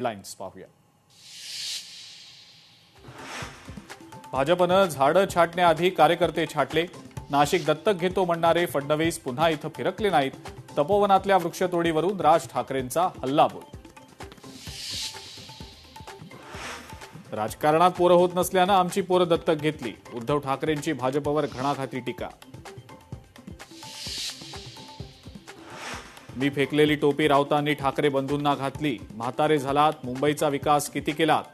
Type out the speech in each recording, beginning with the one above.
Headlines पाहूया। भाजपनं झाडं छाटण्याआधी कार्यकर्ते छाटले। नाशिक दत्तक घेतो म्हणणारे फडणवीस पुन्हा इथं फिरकले नाहीत। तपोवनातल्या वृक्षतोडीवरून राज ठाकरेंचा हल्लाबोल। राजकारणात पोरं होत नसल्यानं आमची पोरं दत्तक घेतली। उद्धव ठाकरेंची भाजपवर घणाघाती टीका। मी फेकलेली टोपी राऊतांनी ठाकरे बंधूंना घातली। म्हातारे झालात, मुंबईचा विकास किती केलात?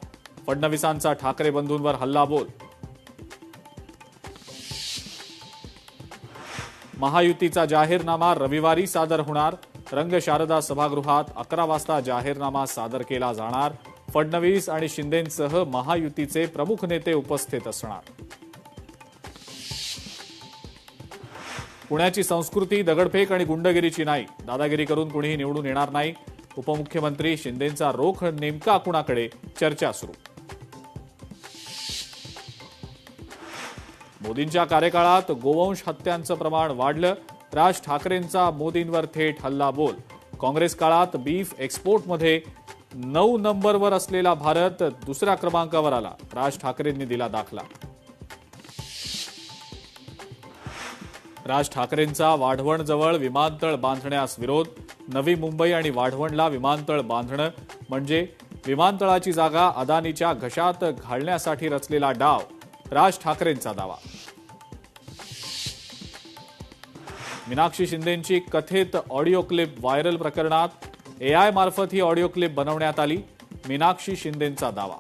फडणवीसांचा ठाकरे बंधूंवर हल्लाबोल। महायुतीचा जाहीरनामा रविवारी सादर होणार। रंगशारदा सभागृहात 11 वाजता जाहीरनामा सादर केला जाणार। फडणवीस आणि शिंदेंसह महायुतीचे प्रमुख नेते उपस्थित असणार। पुण्याची संस्कृती दगडफेक आणि गुंडगिरीची नाही। दादागिरी करून कुणीही निवडून येणार नाही। उपमुख्यमंत्री शिंदेंचा रोख नेमका कुणाकडे? चर्चा सुरू। मोदींच्या कार्यकाळात गोवंश हत्यांचं प्रमाण वाढलं। राज ठाकरेंचा मोदींवर थेट हल्लाबोल। काँग्रेस काळात बीफ एक्सपोर्टमध्ये 9 नंबरवर असलेला भारत दुसऱ्या क्रमांकावर आला। राज ठाकरेंनी दिला दाखला। राज ठाकरेंचा वाढवणजवळ विमानतळ बांधण्यास विरोध। नवी मुंबई आणि वाढवणला विमानतळ बांधणं म्हणजे विमानतळाची जागा अदानीच्या घशात घालण्यासाठी रचलेला डाव। राज ठाकरेंचा दावा। मीनाक्षी शिंदेंची कथित ऑडिओ क्लिप व्हायरल प्रकरणात एआय मार्फत ही ऑडिओ क्लिप बनवण्यात आली। मीनाक्षी शिंदेंचा दावा।